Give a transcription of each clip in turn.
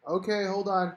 Okay, hold on.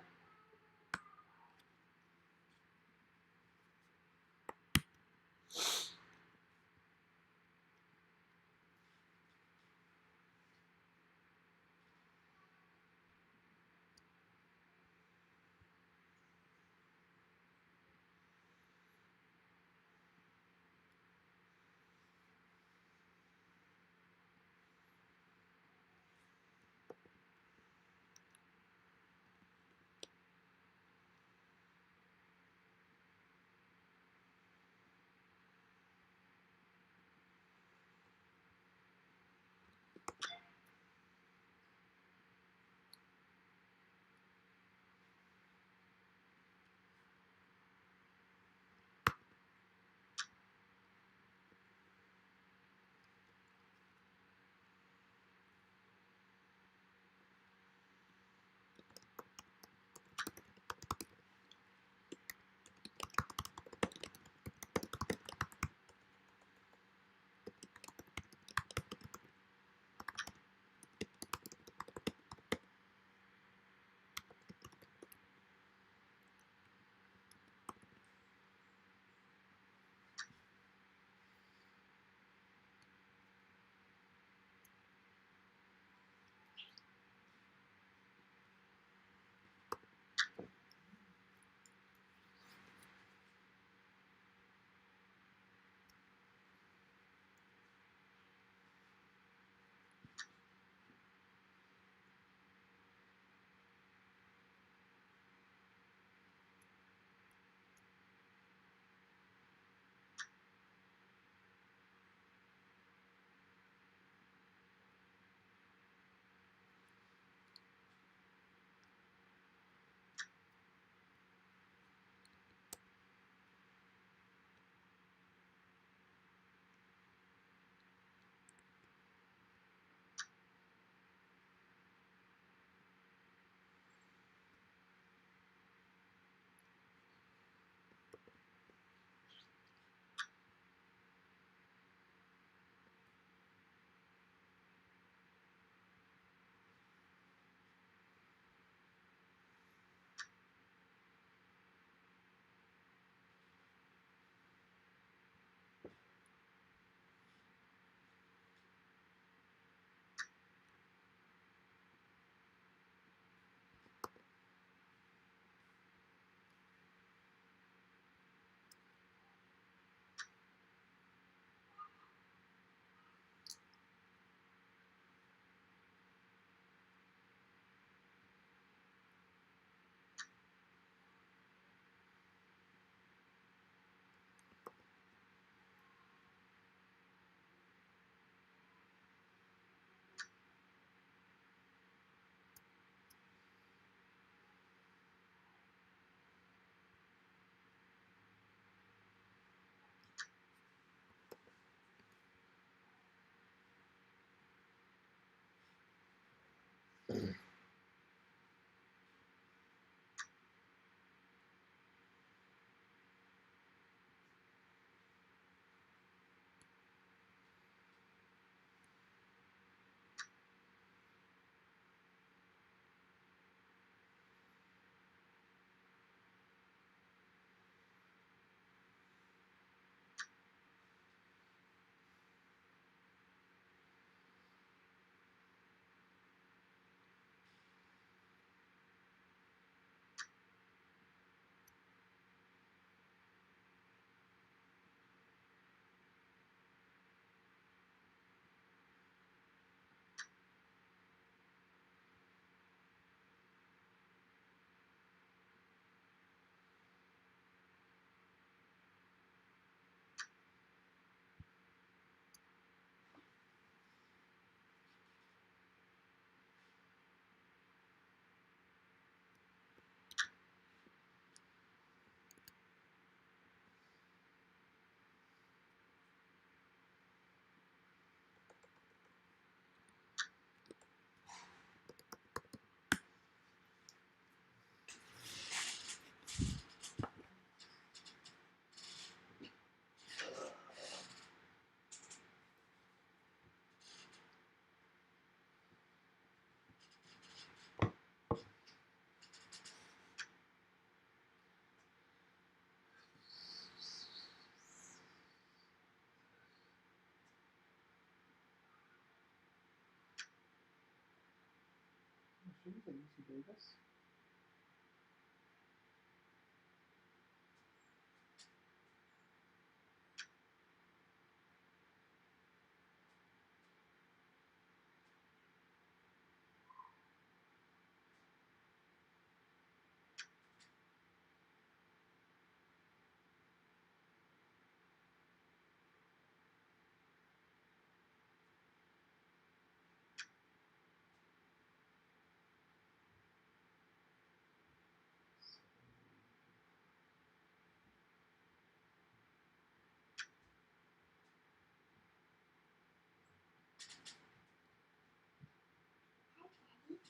things that you gave us.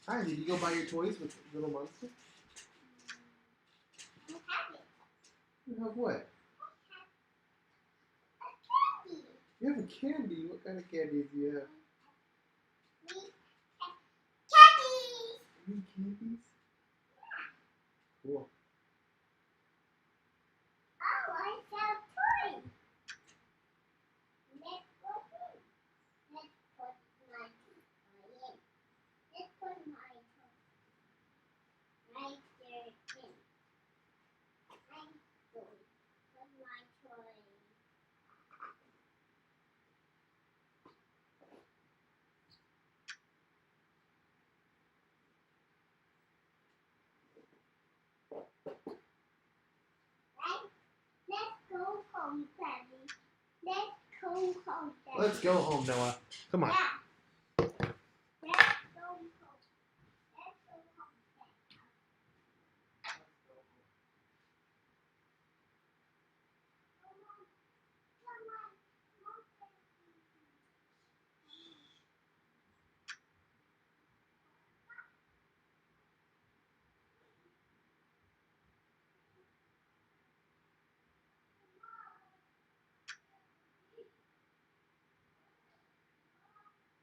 Hi, did you go buy your toys with Little Monster? I have it. You have what? Candy. You have a candy. What kind of candy do you have? Candies. You have candies? Cool. Oh, I have toys. Let's put my toy in. Let's put my toy right there in. I'm going to put my toy. Let's go home, Daddy. Let's go home, Daddy. Let's go home, Noah. Come on. Yeah. Let's go home. Let's go home, Daddy. Come on. Come on. Mom,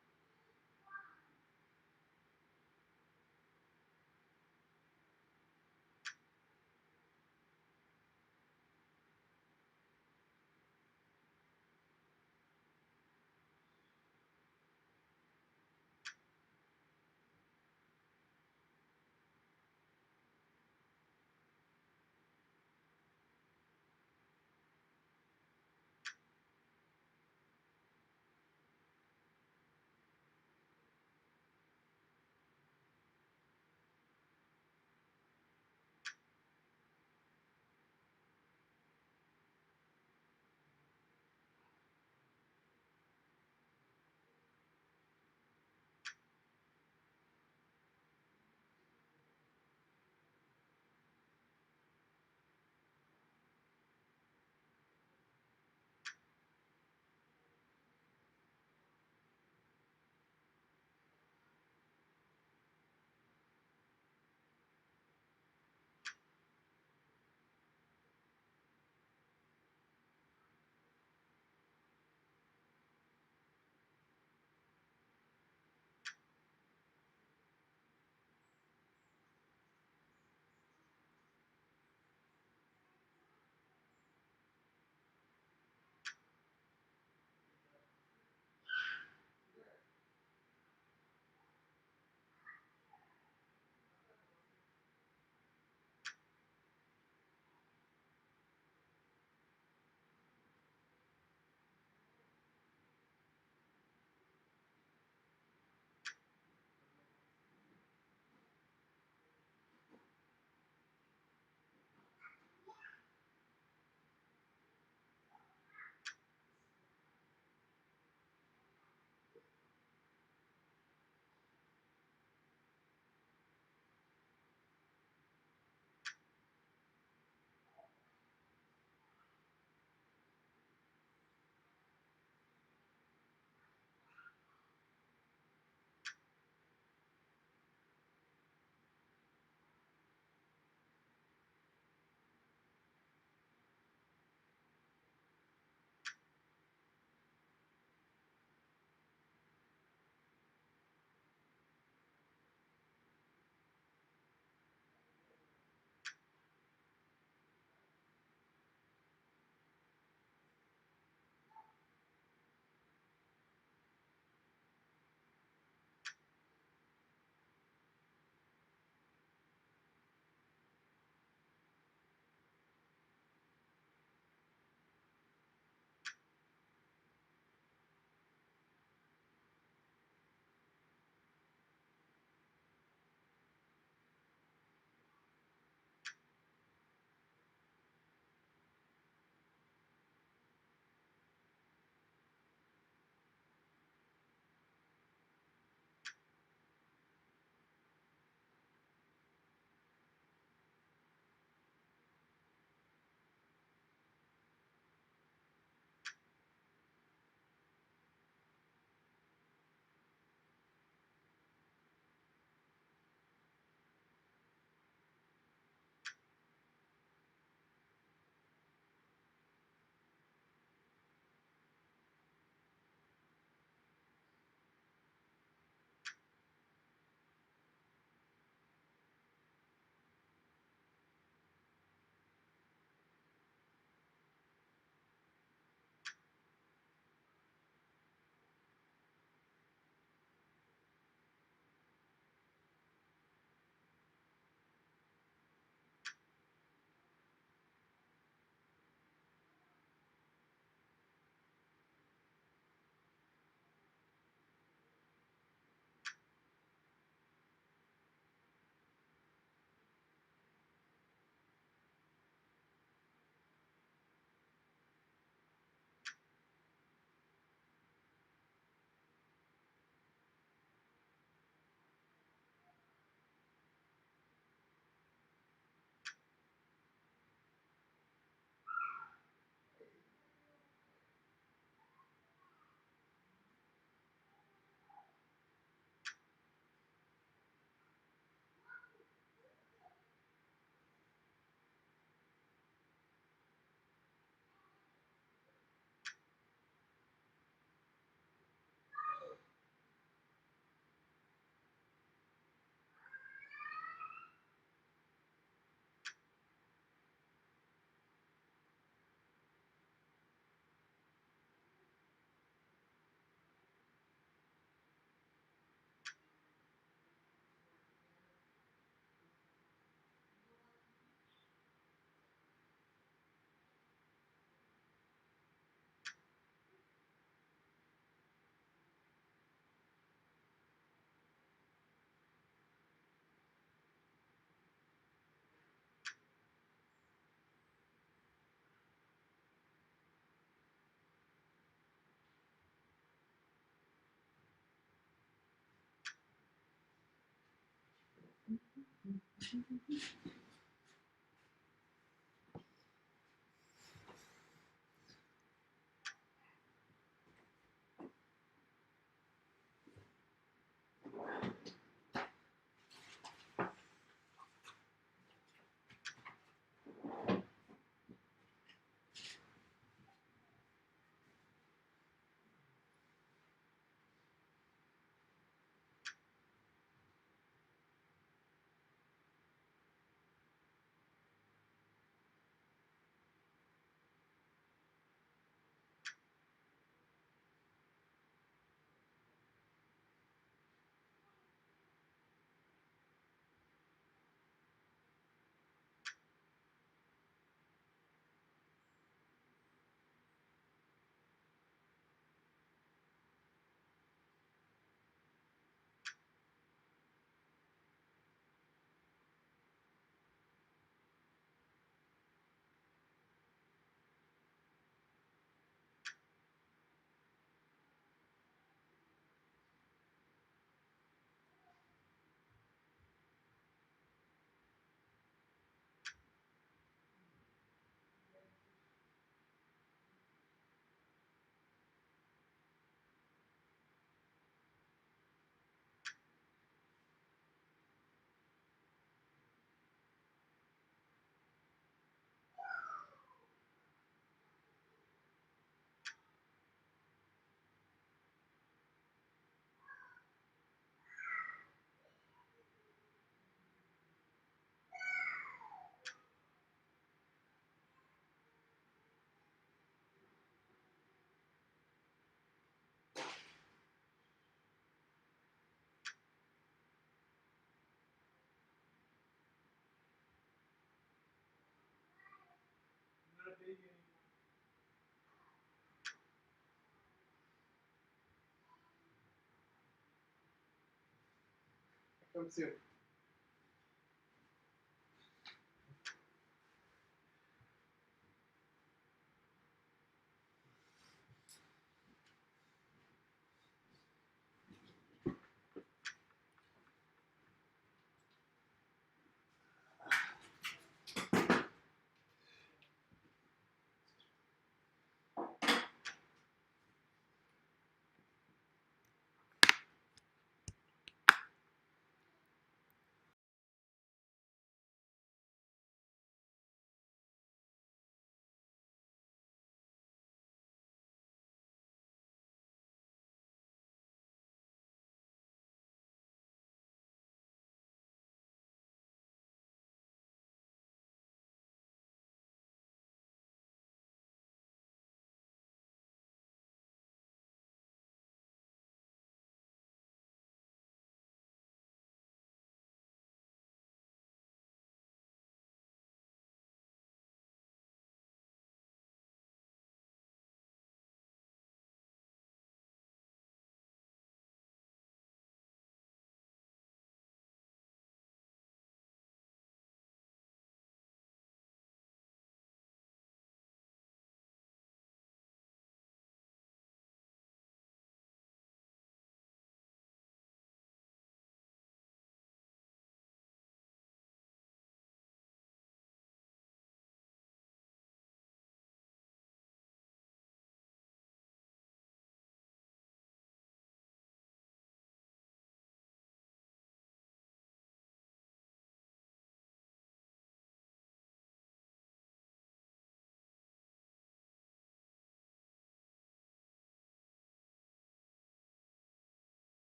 Come soon.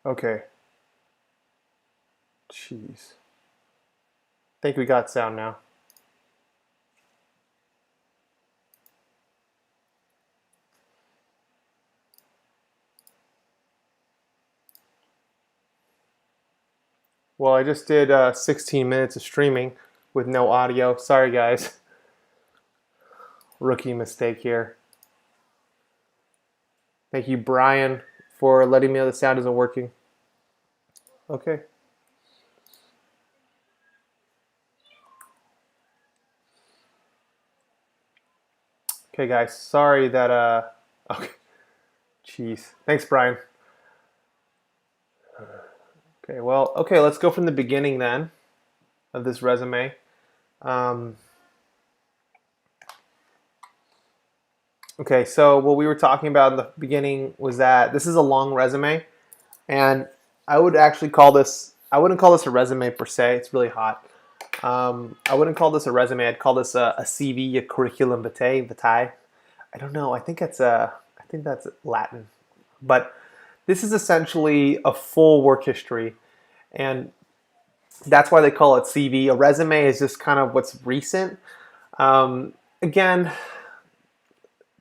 Okay. Jeez. Think we got sound now. Well, I just did 16 minutes of streaming with no audio. Sorry, guys. Rookie mistake here. Thank you, Brian, for letting me know the sound isn't working. Okay. Okay, guys. Sorry that, okay. Jeez. Thanks, Brian. Okay, well, okay, let's go from the beginning then of this resume. Um, okay, so what we were talking about in the beginning was that this is a long resume, and I would actually call this, I wouldn't call this a resume per se, it's really hot. I wouldn't call this a resume, I'd call this a CV, a curriculum vitae. I don't know, I think that's Latin. But this is essentially a full work history, and that's why they call it CV. A resume is just kind of what's recent. Again,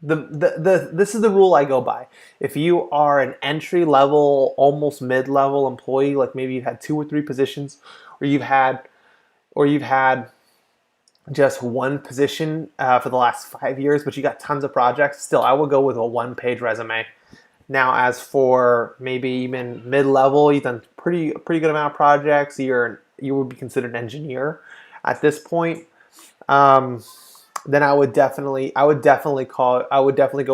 this is the rule I go by. If you are an entry level, almost mid level employee, like maybe you've had 2 or 3 positions, or you've had just one position for the last 5 years, but you got tons of projects, still I would go with a 1-page resume. Now, as for maybe even mid-level, you've done pretty good amount of projects. You would be considered an engineer at this point. Then I would definitely go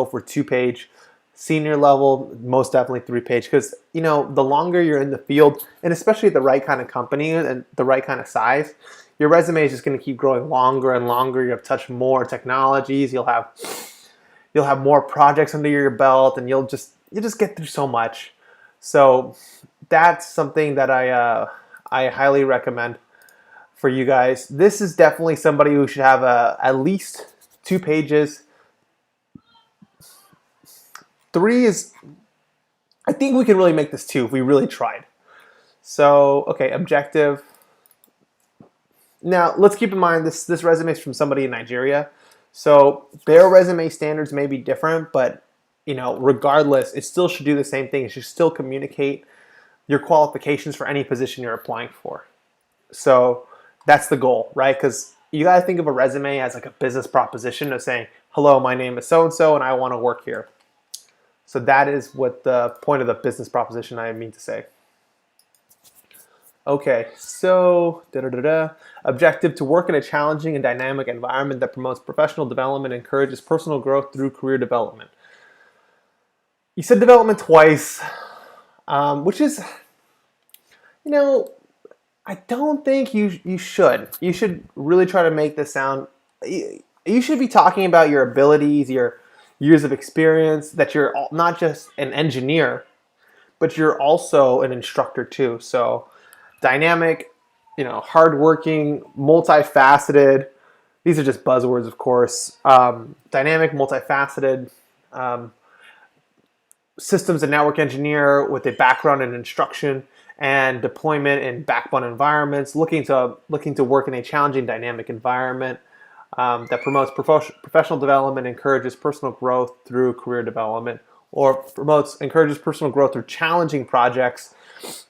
for 2-page. Senior level, most definitely 3-page, because the longer you're in the field, and especially the right kind of company and the right kind of size, your resume is just going to keep growing longer and longer. You'll touch more technologies. You'll have more projects under your belt, and you'll just get through so much. So that's something that I highly recommend for you guys. This is definitely somebody who should have at least 2 pages. 3 is, I think we can really make this 2 if we really tried. So, okay, objective. Now, let's keep in mind this resume is from somebody in Nigeria. So their resume standards may be different, but regardless, it still should do the same thing. It should still communicate your qualifications for any position you're applying for. So that's the goal, right? Because you got to think of a resume as like a business proposition of saying, hello, my name is so-and-so and I want to work here. So that is what the point of the business proposition I mean to say. Okay, so objective: to work in a challenging and dynamic environment that promotes professional development and encourages personal growth through career development. You said development twice, which is, I don't think you should. You should really try to make this sound. You should be talking about your abilities, your years of experience, that you're not just an engineer, but you're also an instructor too. So dynamic, hardworking, multifaceted. These are just buzzwords, of course. Dynamic, multifaceted, systems and network engineer with a background in instruction and deployment in backbone environments, looking to work in a challenging, dynamic environment that promotes professional development, encourages personal growth through career development, or encourages personal growth through challenging projects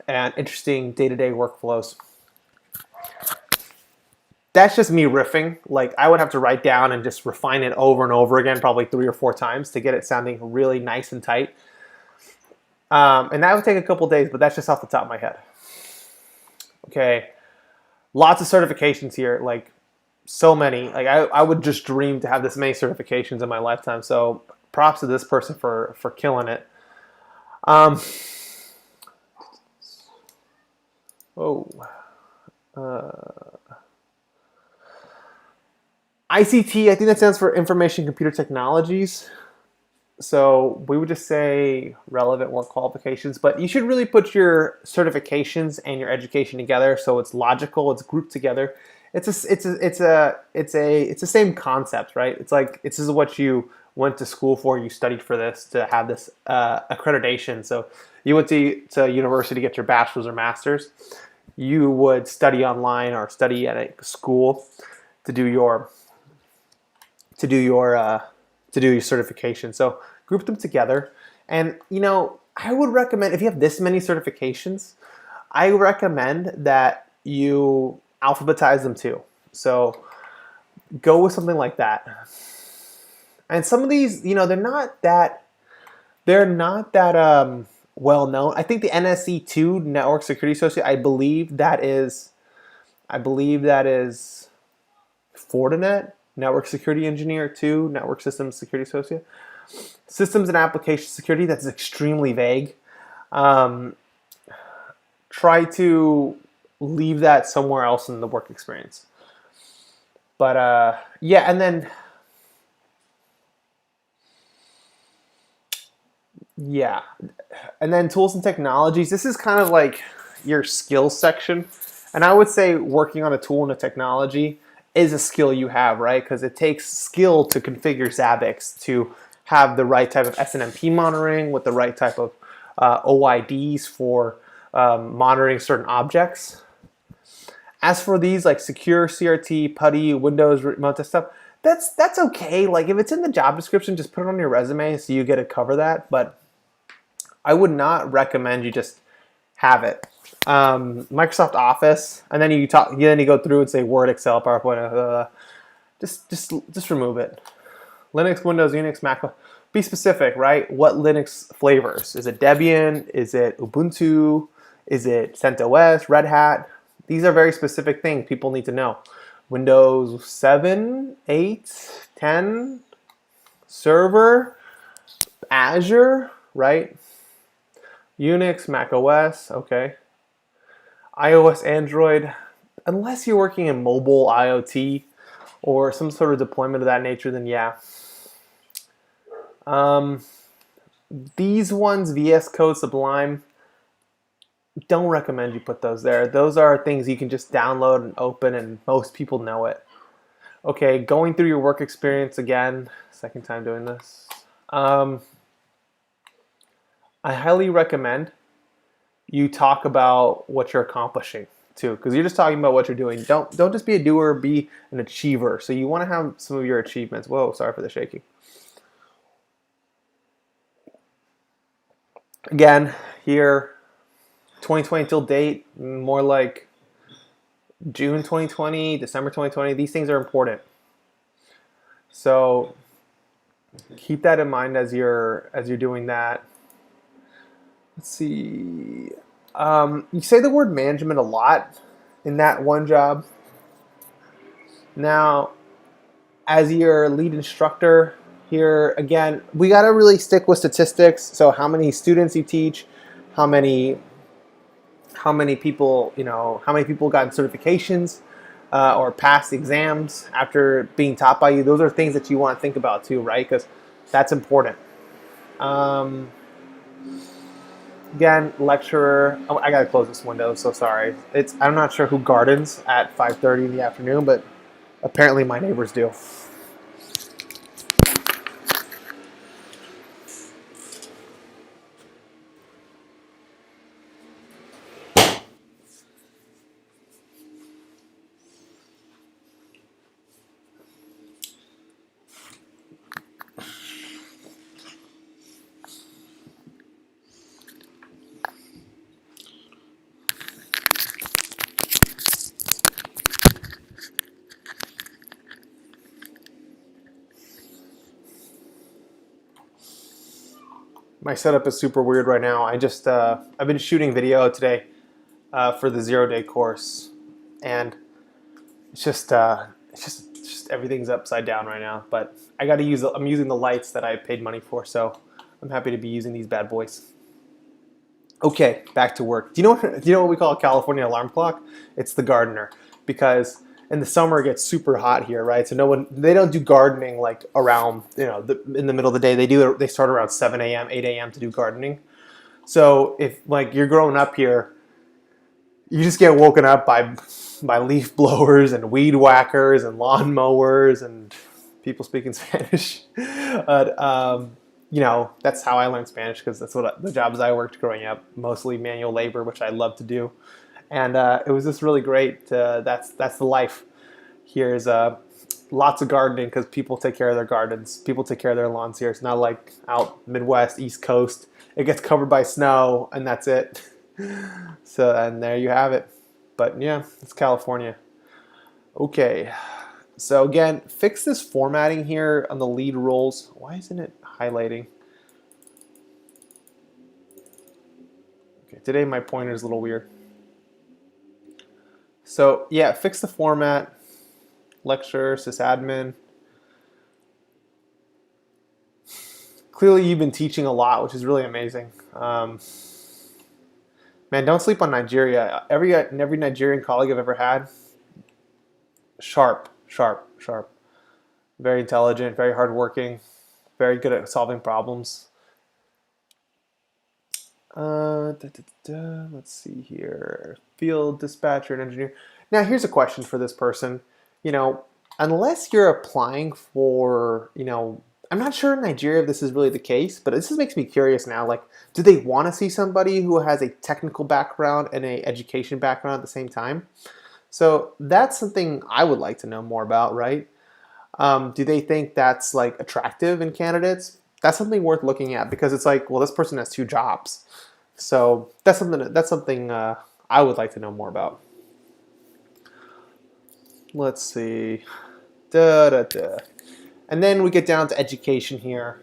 and interesting day-to-day workflows. That's just me riffing. Like, I would have to write down and just refine it over and over again, probably 3 or 4 times to get it sounding really nice and tight. And that would take a couple days, but that's just off the top of my head. Okay, lots of certifications here, like so many. Like I would just dream to have this many certifications in my lifetime. So props to this person for killing it. ICT, I think that stands for Information Computer Technologies. So we would just say relevant work qualifications, but you should really put your certifications and your education together so it's logical, it's grouped together. It's the same concept, right? It's like this is what you went to school for, you studied for this to have this accreditation. So you went to university to get your bachelor's or master's. You would study online or study at a school to do your certification. So group them together, and I would recommend, if you have this many certifications, I recommend that you alphabetize them too. So go with something like that. And some of these, they're not that well known. I think the NSE2 Network Security Associate, I believe that is Fortinet Network Security Engineer 2 Network Systems Security Associate. Systems and Application Security, that's extremely vague. Try to leave that somewhere else in the work experience. But and then tools and technologies. This is kind of like your skills section. And I would say working on a tool and a technology is a skill you have, right? Because it takes skill to configure Zabbix, to have the right type of SNMP monitoring with the right type of OIDs for monitoring certain objects. As for these like secure CRT, PuTTY, Windows remote desktop, that's okay. Like if it's in the job description, just put it on your resume so you get to cover that. But I would not recommend you just have it. Microsoft Office, and then you go through and say Word, Excel, PowerPoint. Just remove it. Linux, Windows, Unix, Mac. Be specific, right? What Linux flavors? Is it Debian? Is it Ubuntu? Is it CentOS, Red Hat? These are very specific things people need to know. Windows 7, 8, 10, Server, Azure, right? Unix, Mac OS, okay. iOS, Android, unless you're working in mobile IoT or some sort of deployment of that nature, then yeah. These ones, VS Code, Sublime, don't recommend you put those there. Those are things you can just download and open, and most people know it. Okay, going through your work experience again, second time doing this. I highly recommend you talk about what you're accomplishing too, because you're just talking about what you're doing. Don't just be a doer, be an achiever. So you want to have some of your achievements. Whoa, sorry for the shaking. Again, here, 2020 till date, more like June 2020, December 2020. These things are important. So keep that in mind as you're doing that. Let's see. You say the word management a lot in that one job. Now, as your lead instructor here, again, we got to really stick with statistics. So how many students you teach, how many people, how many people got certifications or passed exams after being taught by you. Those are things that you want to think about too, right? Because that's important. Again, lecturer. Oh, I gotta close this window. So sorry. I'm not sure who gardens at 5:30 in the afternoon, but apparently my neighbors do. My setup is super weird right now. I've been shooting video today for the 0-day course, and it's just everything's upside down right now. But I'm using the lights that I paid money for, so I'm happy to be using these bad boys. Okay, back to work. Do you know what we call a California alarm clock? It's the gardener, because in the summer it gets super hot here, right? So they don't do gardening like around, in the middle of the day. They start around 7 a.m., 8 a.m. to do gardening. So if like you're growing up here, you just get woken up by leaf blowers and weed whackers and lawn mowers and people speaking Spanish. But you know, that's how I learned Spanish because that's what the jobs I worked growing up, mostly manual labor, which I love to do. And it was just really great. That's the life. Here's lots of gardening because people take care of their gardens. People take care of their lawns here. It's not like out Midwest, East Coast. It gets covered by snow and that's it. So, and there you have it. But yeah, it's California. Okay. So again, fix this formatting here on the lead roles. Why isn't it highlighting? Okay, today my pointer is a little weird. So yeah, fix the format. Lecture, sysadmin. Clearly you've been teaching a lot, which is really amazing. Man, don't sleep on Nigeria. Every Nigerian colleague I've ever had, sharp. Very intelligent, very hardworking, very good at solving problems. Let's see here. Field dispatcher and engineer. Now here's a question for this person. You know, unless you're applying for, you know, I'm not sure in Nigeria if this is really the case, but this makes me curious now. Like, do they want to see somebody who has a technical background and a education background at the same time? So that's something I would like to know more about, right? Do they think that's like attractive in candidates? That's something worth looking at because it's like, well, this person has 2 jobs. So that's something I would like to know more about. Let's see. And then we get down to education here.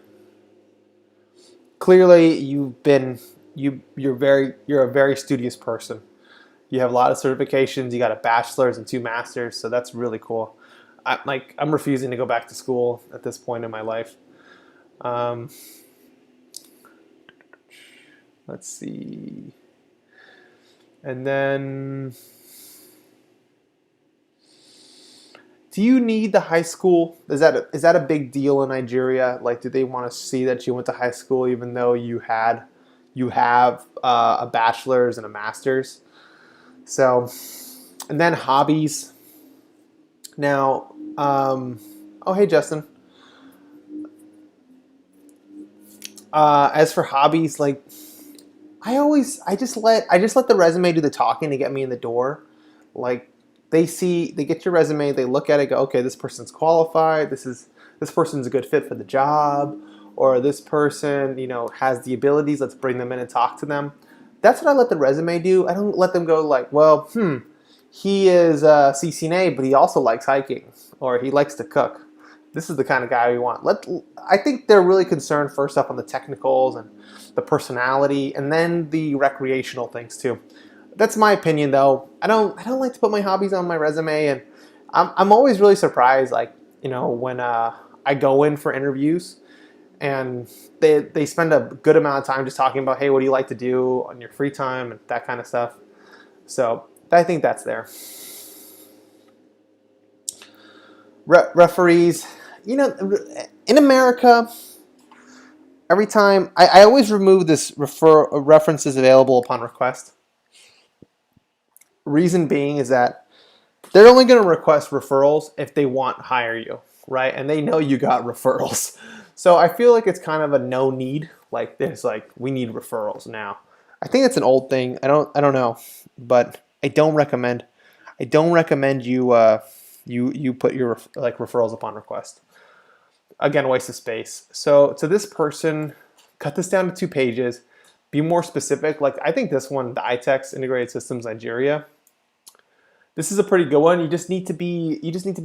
Clearly, you're a very studious person. You have a lot of certifications. You got a bachelor's and 2 masters, so that's really cool. I'm refusing to go back to school at this point in my life. Let's see. And then, do you need the high school? Is that a big deal in Nigeria? Like, do they want to see that you went to high school even though you have a bachelor's and a master's? So, and then hobbies. Now, oh hey Justin. As for hobbies, like I just let the resume do the talking to get me in the door. Like they get your resume, they look at it, go, okay, this person's qualified. This person's a good fit for the job, or this person, you know, has the abilities. Let's bring them in and talk to them. That's what I let the resume do. I don't let them go like, well, he is CCNA, but he also likes hiking, or he likes to cook. This is the kind of guy we want. I think they're really concerned first up on the technicals and the personality, and then the recreational things too. That's my opinion, though. I don't like to put my hobbies on my resume, and I'm always really surprised, like, you know, when I go in for interviews, and they spend a good amount of time just talking about, hey, what do you like to do on your free time and that kind of stuff. So I think that's there. Referees, you know, in America, every time I always remove this references available upon request. Reason being is that they're only going to request referrals if they want to hire you, right? And they know you got referrals. So I feel like it's kind of a no need. Like there's like, we need referrals now. I think it's an old thing. I don't know, but I don't recommend you you put your like referrals upon request. Again, waste of space. So to this person, cut this down to 2 pages. Be more specific. Like I think this one, the iTex Integrated Systems Nigeria. This is a pretty good one. You just need to be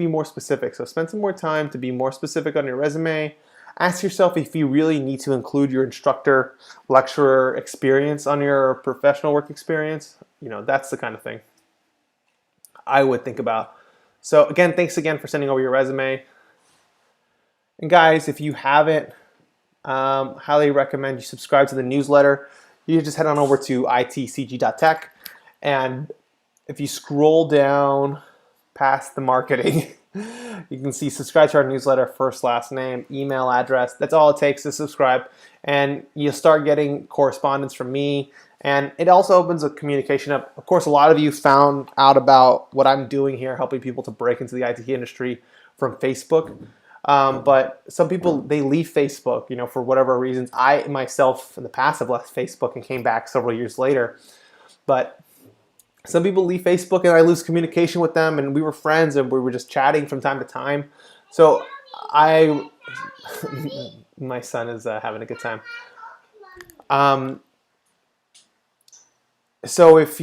more specific. So spend some more time to be more specific on your resume. Ask yourself if you really need to include your instructor, lecturer experience on your professional work experience. You know, that's the kind of thing I would think about. So again, thanks again for sending over your resume. And guys, if you haven't, highly recommend you subscribe to the newsletter. You just head on over to itcg.tech, and if you scroll down past the marketing, you can see subscribe to our newsletter, first, last name, email address. That's all it takes to subscribe, and you'll start getting correspondence from me. And it also opens a communication up. Of course, a lot of you found out about what I'm doing here, helping people to break into the IT industry from Facebook. But some people, they leave Facebook, for whatever reasons. I myself in the past have left Facebook and came back several years later. But some people leave Facebook and I lose communication with them, and we were friends and we were just chatting from time to time. So I, my son is having a good time. So if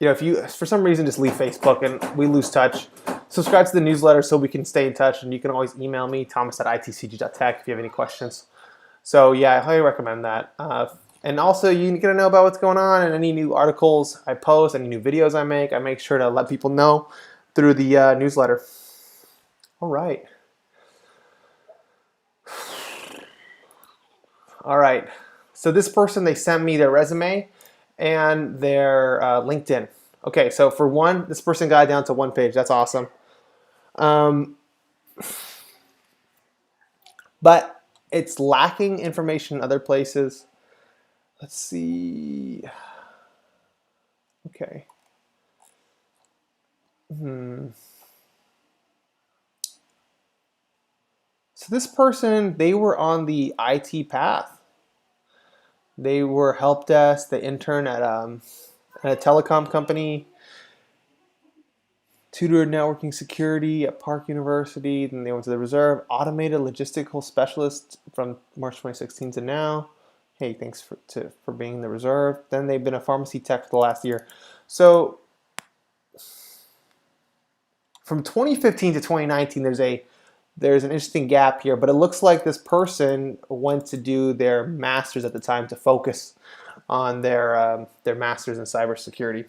if you for some reason just leave Facebook and we lose touch, subscribe to the newsletter so we can stay in touch, and you can always email me, thomas@itcg.tech, if you have any questions. So yeah, I highly recommend that. And also, you get to know about what's going on and any new articles I post, any new videos I make sure to let people know through the newsletter. All right. All right. So this person, they sent me their resume and their LinkedIn. Okay, so for one, this person got down to one page. That's awesome. But it's lacking information in other places. Let's see. Okay. So this person, they were on the IT path. They were help desk, they interned at a telecom company, tutored networking security at Park University, then they went to the reserve, automated logistical specialist from March 2016 to now. Hey, thanks for being in the reserve. Then they've been a pharmacy tech for the last year. So from 2015 to 2019, there's an interesting gap here, but it looks like this person went to do their master's at the time to focus on their master's in cybersecurity.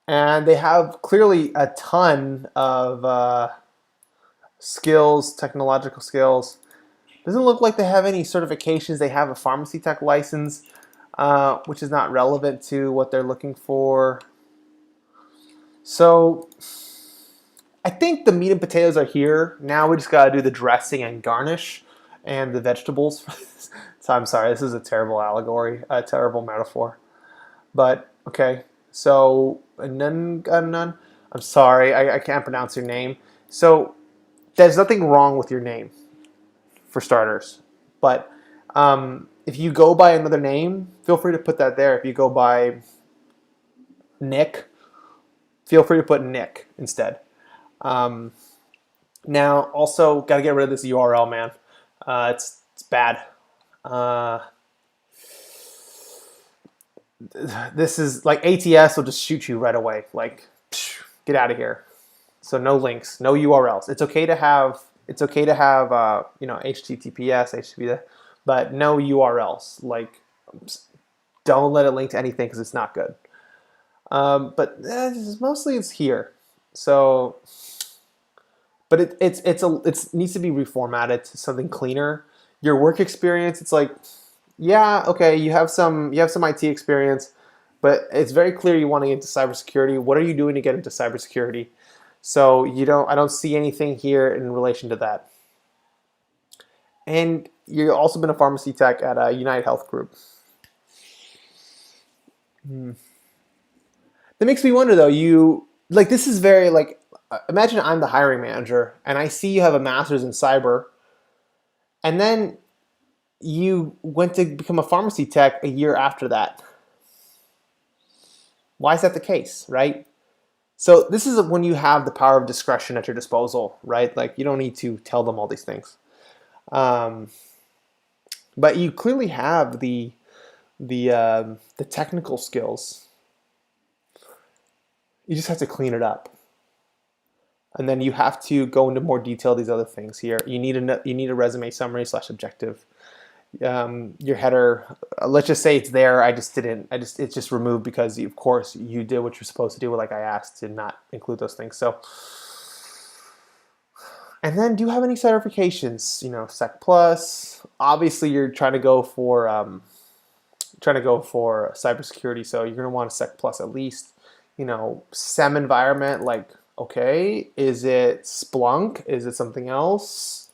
And they have clearly a ton of skills, technological skills. Doesn't look like they have any certifications. They have a pharmacy tech license, which is not relevant to what they're looking for. So I think the meat and potatoes are here. Now we just got to do the dressing and garnish and the vegetables. So I'm sorry, this is a terrible allegory, a terrible metaphor. But okay, so none. I'm sorry, I can't pronounce your name. So there's nothing wrong with your name, for starters. But if you go by another name, feel free to put that there. If you go by Nick, feel free to put Nick instead. Now, also, got to get rid of this URL, man. It's bad. This is like ATS will just shoot you right away. Like, get out of here. So no links, no URLs. It's okay to have HTTPS, HTTP, but no URLs. Like, don't let it link to anything because it's not good. But mostly it's here. So, but it needs to be reformatted to something cleaner. Your work experience, it's like, yeah, okay, you have some IT experience, but it's very clear you want to get into cybersecurity. What are you doing to get into cybersecurity? So I don't see anything here in relation to that. And you've also been a pharmacy tech at a United Health Group. That makes me wonder though, this is very imagine I'm the hiring manager and I see you have a master's in cyber, and then you went to become a pharmacy tech a year after that. Why is that the case, right? So this is when you have the power of discretion at your disposal, right? Like, you don't need to tell them all these things. But you clearly have the technical skills. You just have to clean it up. And then you have to go into more detail these other things here. You need a resume summary / objective. Your header, let's just say it's there. It's just removed because of course you did what you're supposed to do, like I asked, to not include those things. So, and then do you have any certifications? Sec Plus. Obviously, you're trying to go for cybersecurity, so you're gonna want a Sec Plus at least. SEM environment, like, okay, is it Splunk? Is it something else?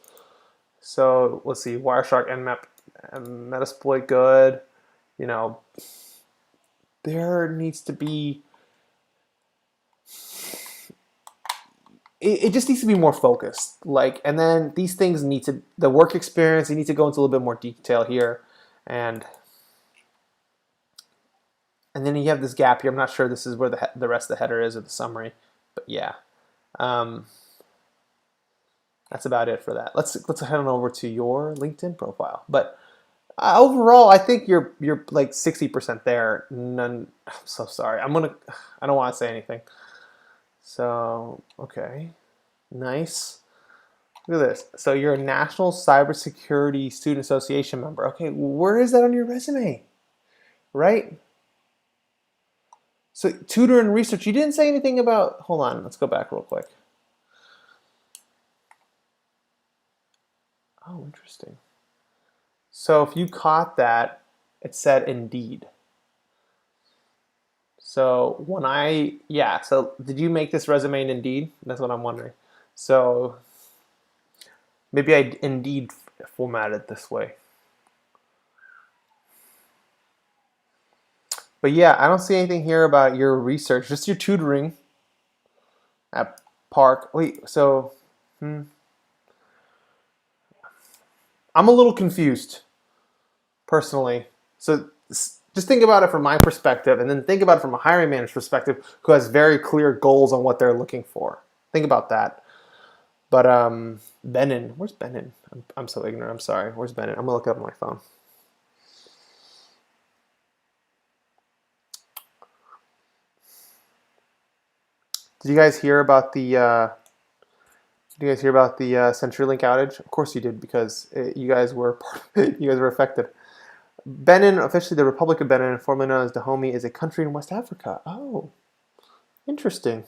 So let's see, Wireshark, Nmap, Metasploit, good. There needs to be it just needs to be more focused. Like, and then these things need to, the work experience, you need to go into a little bit more detail here. And then you have this gap here. I'm not sure this is where the rest of the header is or the summary, but yeah. That's about it for that. Let's head on over to your LinkedIn profile. But overall, I think you're like 60% there. I'm so sorry. I don't want to say anything. So, okay. Nice. Look at this. So you're a National Cybersecurity Student Association member. Okay, where is that on your resume? Right? So tutor and research. You didn't say anything about, hold on, let's go back real quick. Oh, interesting. So if you caught that, it said Indeed. So so did you make this resume in Indeed? That's what I'm wondering. So maybe I Indeed formatted this way. But yeah, I don't see anything here about your research, just your tutoring at Park. Wait, so, I'm a little confused, personally. So just think about it from my perspective, and then think about it from a hiring manager's perspective who has very clear goals on what they're looking for. Think about that. But Benin, where's Benin? I'm so ignorant, I'm sorry. Where's Benin? I'm gonna look it up on my phone. Did you guys hear about the CenturyLink outage? Of course you did, because you guys were affected. Benin, officially the Republic of Benin, formerly known as Dahomey, is a country in West Africa. Oh, interesting.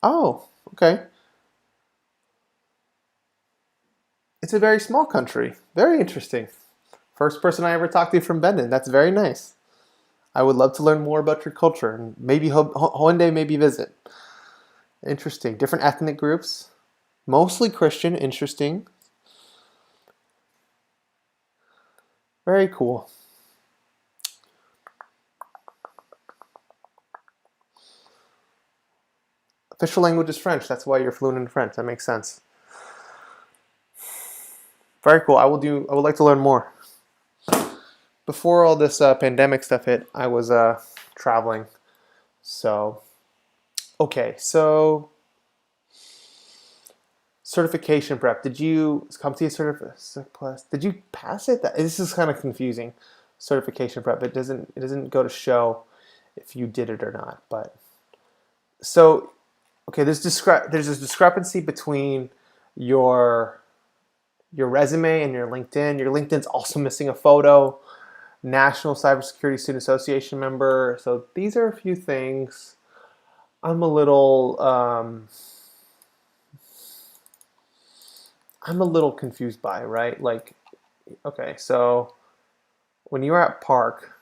Oh, okay. It's a very small country. Very interesting. First person I ever talked to from Benin. That's very nice. I would love to learn more about your culture and maybe one day maybe visit. Interesting. Different ethnic groups. Mostly Christian. Interesting. Very cool. Official language is French. That's why you're fluent in French. That makes sense. Very cool. I would like to learn more. Before all this pandemic stuff hit, I was traveling. So, okay. So, certification prep. Did you come to a certification? Did you pass it? This is kind of confusing. Certification prep. It doesn't go to show if you did it or not. But so, okay. There's a discrepancy between your resume and your LinkedIn. Your LinkedIn's also missing a photo. National Cybersecurity Student Association member. So these are a few things I'm a little confused by, right? Like, okay, so when you were at Park,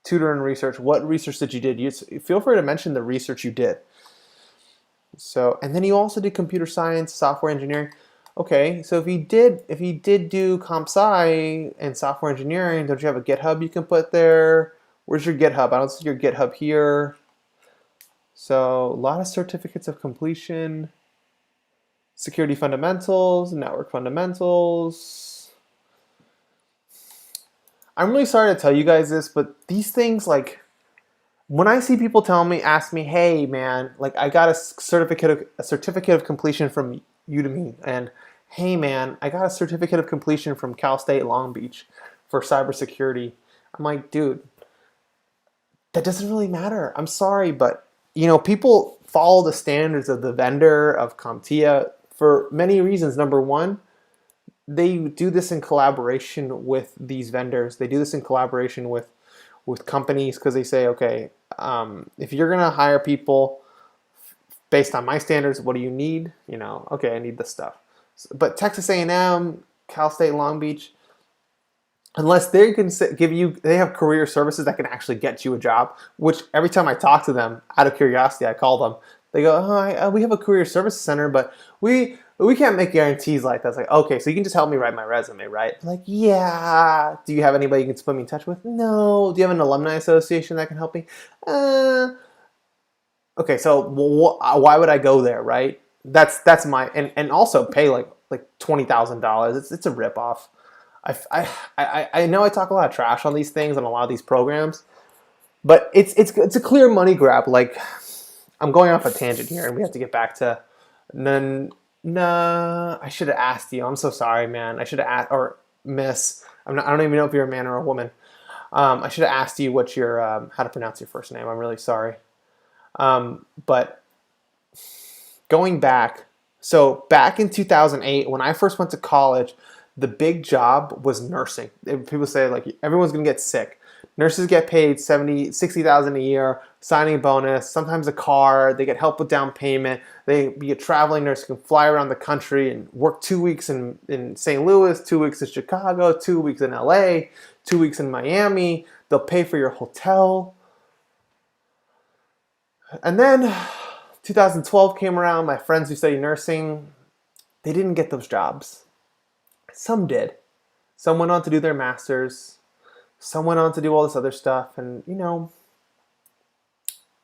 tutor and research, what research did you did? You feel free to mention the research you did. So, and then you also did computer science, software engineering. Okay, so if you did do comp sci and software engineering, don't you have a GitHub you can put there? Where's your GitHub? I don't see your GitHub here. So a lot of certificates of completion, security fundamentals, network fundamentals. I'm really sorry to tell you guys this, but these things, like, when I see people ask me, hey man, like I got a certificate of completion from Udemy, and hey man, I got a certificate of completion from Cal State Long Beach for cybersecurity. I'm like, dude, that doesn't really matter. I'm sorry, but people follow the standards of the vendor, of CompTIA, for many reasons. Number one, they do this in collaboration with these vendors. They do this in collaboration with companies, because they say, okay, if you're gonna hire people based on my standards, what do you need? Okay, I need this stuff. But Texas A&M, Cal State Long Beach, unless they can they have career services that can actually get you a job, which every time I talk to them, out of curiosity, I call them. They go, we have a career services center, but we But we can't make guarantees like that. It's like, okay, so you can just help me write my resume, right? Like, yeah. Do you have anybody you can put me in touch with? No. Do you have an alumni association that can help me? Okay, so why would I go there, right? That's my and also pay like $20,000. It's a ripoff. I know I talk a lot of trash on these things and a lot of these programs, but it's a clear money grab. Like I'm going off a tangent here, and we have to get back to none. Nah, I should have asked you. I'm so sorry, man. I should have asked or miss. I don't even know if you're a man or a woman. I should have asked you what your how to pronounce your first name. I'm really sorry. But going back, so back in 2008, when I first went to college, the big job was nursing. People say like everyone's gonna get sick. Nurses get paid 70, 60,000 a year, signing bonus, sometimes a car. They get help with down payment. They be a traveling nurse who can fly around the country and work 2 weeks in St. Louis, 2 weeks in Chicago, 2 weeks in LA, 2 weeks in Miami. They'll pay for your hotel. And then 2012 came around. My friends who study nursing, they didn't get those jobs. Some did. Some went on to do their masters. Some went on to do all this other stuff. And,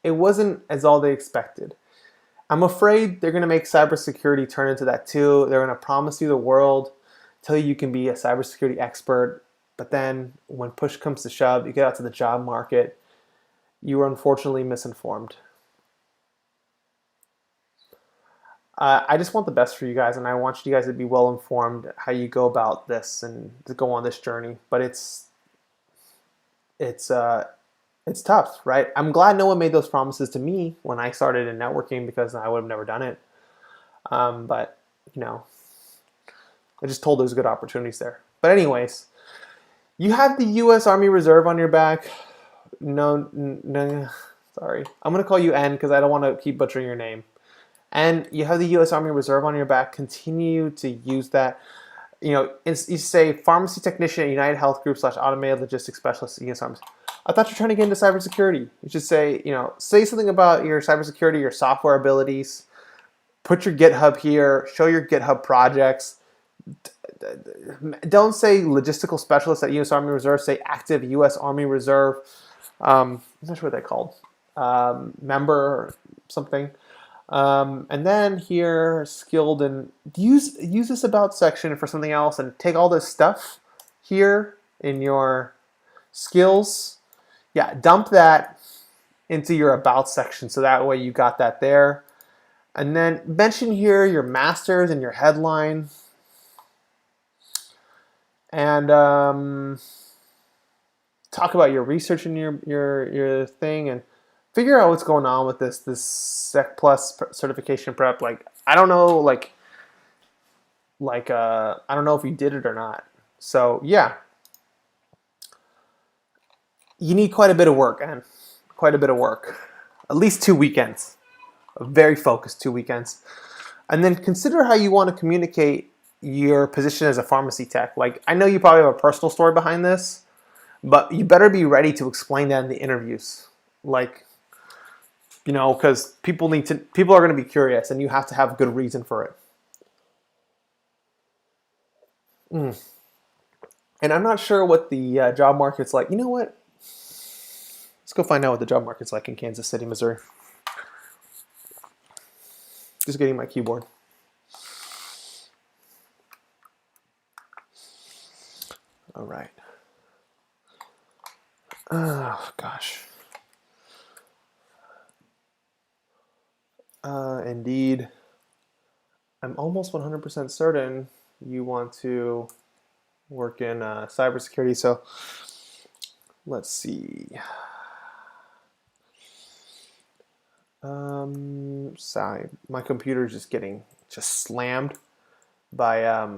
it wasn't as all they expected. I'm afraid they're going to make cybersecurity turn into that too. They're going to promise you the world, tell you can be a cybersecurity expert. But then when push comes to shove, you get out to the job market, you are unfortunately misinformed. I just want the best for you guys, and I want you guys to be well informed how you go about this and to go on this journey. But it's tough, right? I'm glad no one made those promises to me when I started in networking because I would have never done it. But I just told there's good opportunities there. But anyways, you have the U.S. Army Reserve on your back. No, sorry. I'm gonna call you N because I don't want to keep butchering your name. And you have the U.S. Army Reserve on your back. Continue to use that. You say pharmacy technician at United Health Group / automated logistics specialist at U.S. Army. I thought you're trying to get into cybersecurity. You should say something about your cybersecurity, your software abilities. Put your GitHub here. Show your GitHub projects. Don't say logistical specialist at U.S. Army Reserve. Say active U.S. Army Reserve. I'm not sure what they're called. Member or something. And then here, skilled and use this about section for something else and take all this stuff here in your skills. Yeah, dump that into your about section so that way you got that there. And then mention here your masters and your headline. And talk about your research and your thing and figure out what's going on with this Sec Plus certification prep. Like I don't know, I don't know if you did it or not. So yeah, you need quite a bit of work, and quite a bit of work. At least 2 weekends, a very focused 2 weekends, and then consider how you want to communicate your position as a pharmacy tech. Like I know you probably have a personal story behind this, but you better be ready to explain that in the interviews. Because people are going to be curious, and you have to have good reason for it. And I'm not sure what the job market's like. You know what? Let's go find out what the job market's like in Kansas City, Missouri. Just getting my keyboard. All right. Oh, gosh. Indeed. I'm almost 100% certain you want to work in cybersecurity. So let's see. Sorry, my computer is just slammed by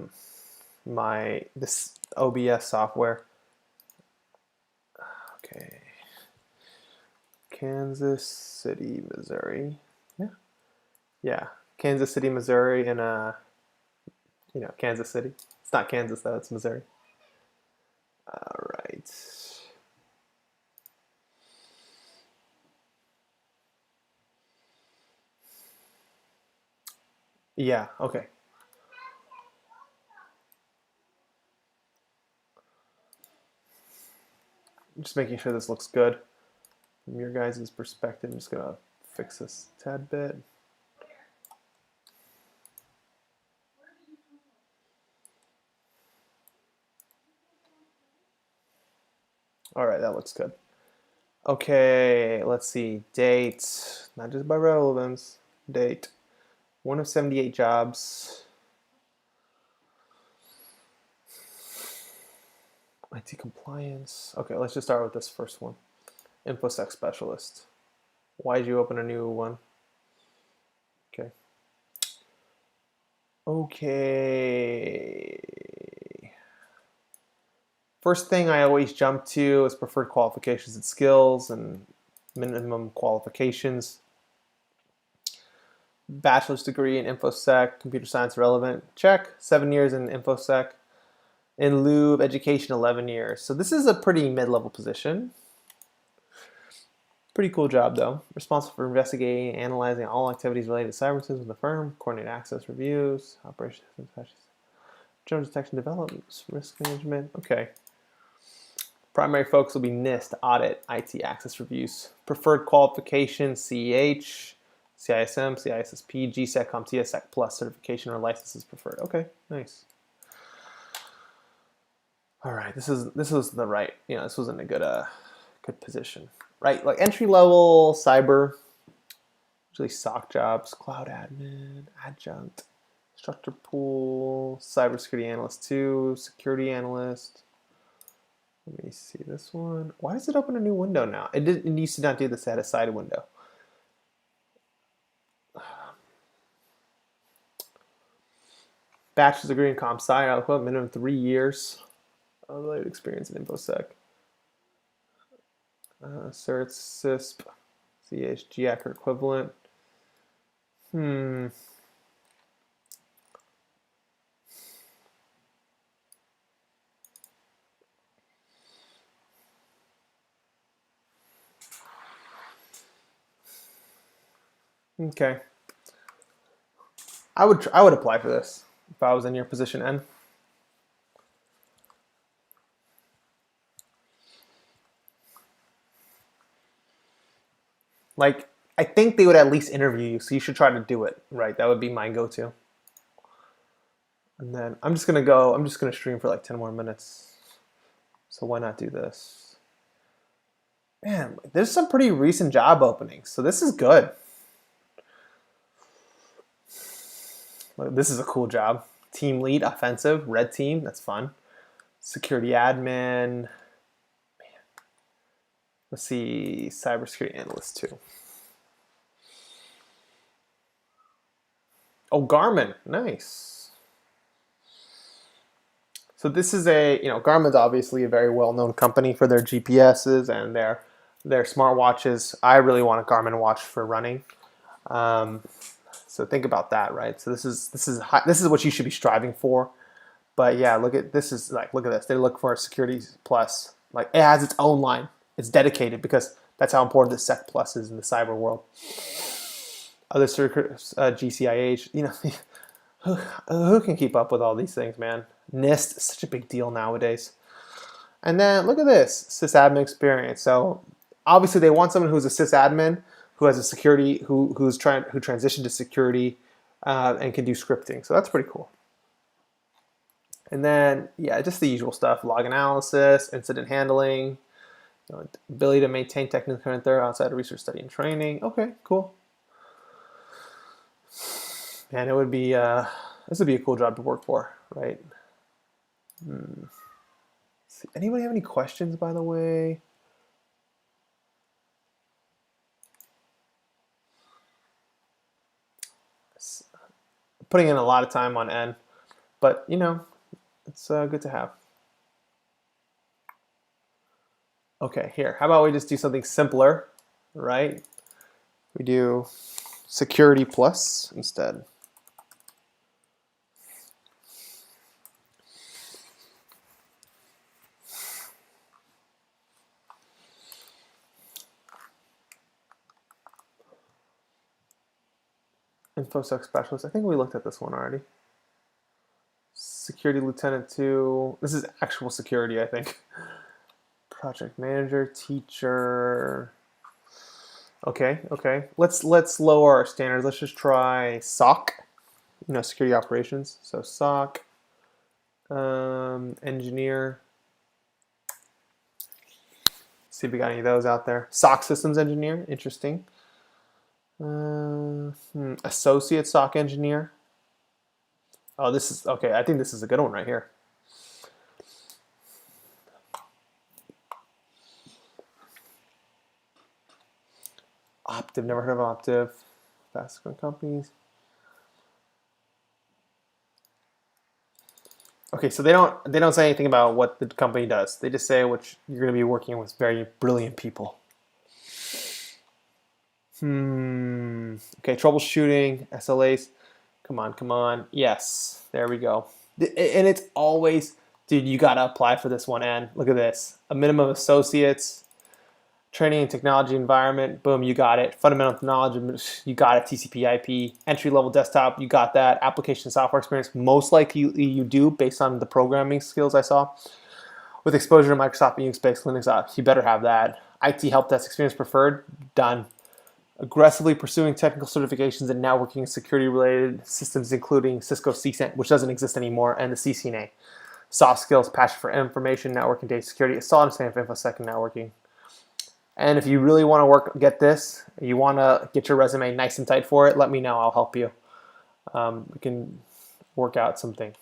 this OBS software. Okay, Kansas City, Missouri. Yeah, Kansas City, Missouri, and Kansas City. It's not Kansas though; it's Missouri. All right. Yeah. Okay. just making sure this looks good from your guys' perspective. I'm just gonna fix this a tad bit. All right, that looks good. Okay, let's see. Date, not just by relevance. Date, 1 of 78 jobs. IT compliance. Okay, let's just start with this first one. InfoSec specialist. Why did you open a new one? Okay. Okay. First thing I always jump to is preferred qualifications and skills and minimum qualifications. Bachelor's degree in InfoSec, computer science relevant. Check. 7 years in InfoSec. In lieu of education, 11 years. So this is a pretty mid-level position. Pretty cool job though. Responsible for investigating, analyzing all activities related to cyber systems in the firm, coordinate access reviews, operations, general detection development, risk management. Okay. Primary focus will be NIST, audit, IT access reviews. Preferred qualifications, CEH, CISM, CISSP, GSEC, CompTIA, Sec Plus certification or licenses preferred. Okay, nice. All right, this was the right, this wasn't a good position. Right, like entry level cyber, usually SOC jobs, cloud admin, adjunct, instructor pool, cybersecurity analyst 2, security analyst. Let me see this one. Why does it open a new window now? It used to not do this. It had a side window. Bachelor's degree in comp sci, minimum 3 years. Related experience in InfoSec. Certs, CISP, CHGAC or equivalent. Okay. I would apply for this if I was in your position, N. Like, I think they would at least interview you, so you should try to do it, right? That would be my go-to. And then I'm just gonna stream for like 10 more minutes. So why not do this? Man, there's some pretty recent job openings, so this is good. This is a cool job. Team lead, offensive, red team, that's fun. Security admin. Man. Let's see, cybersecurity analyst 2. Oh, Garmin, nice. So this is Garmin's obviously a very well-known company for their GPSs and their smartwatches. I really want a Garmin watch for running. So think about that, right? So this is what you should be striving for. But yeah, look at this. They look for a Security Plus. Like, it has its own line. It's dedicated because that's how important the Sec Plus is in the cyber world. Other circuits, GCIH, who can keep up with all these things, man? NIST is such a big deal nowadays. And then look at this, sysadmin experience. So obviously they want someone who's a sysadmin, who has a security, who transitioned to security, and can do scripting. So that's pretty cool. And then just the usual stuff: log analysis, incident handling, ability to maintain technical current there outside of research, study, and training. Okay, cool. Man, this would be a cool job to work for, right? See, anybody have any questions, by the way? Putting in a lot of time on N, but it's good to have. Okay, here, how about we just do something simpler, right? We do Security Plus instead. InfoSec Specialist. I think we looked at this one already. Security Lieutenant 2. This is actual security, I think. Project manager, teacher. Okay, okay. Let's lower our standards. Let's just try SOC, security operations. So SOC, engineer. See if we got any of those out there. SOC systems engineer, interesting. Associate SOC engineer. Oh, this is okay. I think this is a good one right here. Optiv, never heard of Optiv. Fast growing companies. Okay, so they don't say anything about what the company does. They just say which you're going to be working with very brilliant people. Okay, troubleshooting, SLAs. Come on. Yes, there we go. And it's always, dude, you got to apply for this one. And look at this. A minimum of associates, training and technology environment. Boom, you got it. Fundamental knowledge, you got it. TCP IP, entry-level desktop, you got that. Application software experience, most likely you do based on the programming skills I saw. With exposure to Microsoft, Unix-based Linux apps, you better have that. IT help desk experience preferred, done. Aggressively pursuing technical certifications in networking and security-related systems, including Cisco CCNA, which doesn't exist anymore, and the CCNA. Soft skills, passion for information, networking, data security, a solid understanding of InfoSec and networking. And if you really want to get this, you want to get your resume nice and tight for it, let me know. I'll help you. We can work out something.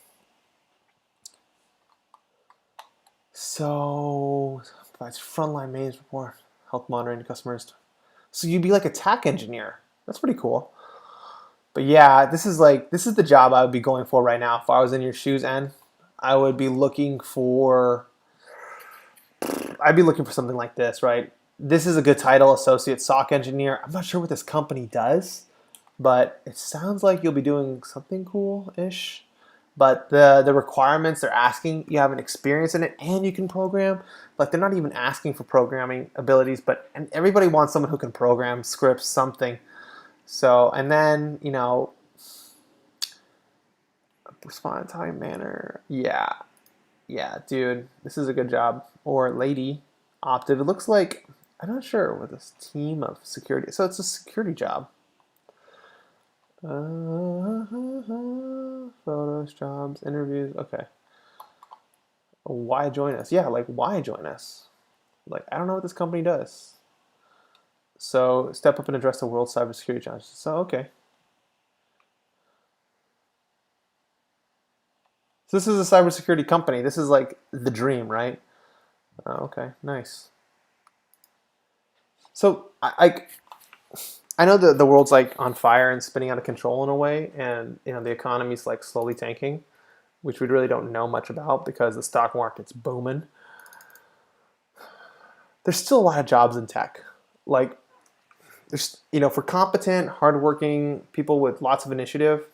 So, provides frontline maintenance report, health monitoring to customers. So you'd be like a TAC engineer. That's pretty cool. But yeah, this is the job I would be going for right now if I was in your shoes, and I would be looking for something like this, right? This is a good title, associate SOC engineer. I'm not sure what this company does, but it sounds like you'll be doing something cool-ish. But the requirements they're asking, you have an experience in it and you can program. Like, they're not even asking for programming abilities, and everybody wants someone who can program scripts, something. So, and then, respond in a timely manner. Yeah, dude, this is a good job. Or lady, Optiv. It looks like, I'm not sure, with this team of security. So it's a security job. Photos, jobs, interviews. Okay. Why join us? Yeah, why join us? I don't know what this company does. So step up and address the world's cybersecurity challenges. So okay. So this is a cybersecurity company. This is the dream, right? Oh, okay, nice. So I know that the world's on fire and spinning out of control in a way, and the economy's slowly tanking, which we really don't know much about because the stock market's booming. There's still a lot of jobs in tech. There's for competent, hardworking people with lots of initiative,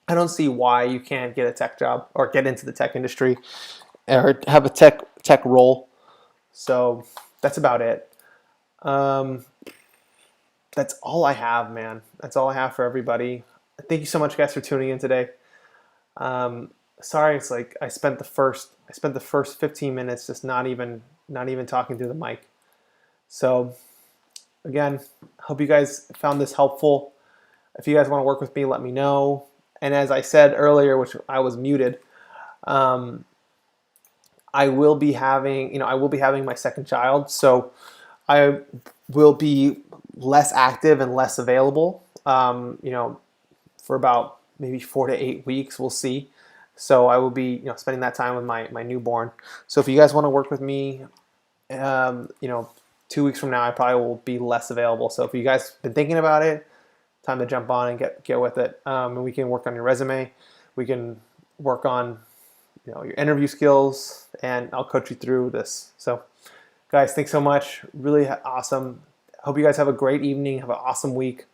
I don't see why you can't get a tech job or get into the tech industry or have a tech role. So that's about it. That's all I have, man. That's all I have for everybody. Thank you so much, guys, for tuning in today. Sorry, it's I spent the first 15 minutes just not even talking through the mic. So again, hope you guys found this helpful. If you guys want to work with me, let me know. And as I said earlier, which I was muted, I will be having my second child, so I will be less active and less available, for about maybe 4 to 8 weeks. We'll see. So I will be, spending that time with my newborn. So if you guys want to work with me, 2 weeks from now, I probably will be less available. So if you guys have been thinking about it, time to jump on and get with it. And we can work on your resume. We can work on, your interview skills, and I'll coach you through this. So guys, thanks so much. Really awesome. Hope you guys have a great evening. Have an awesome week.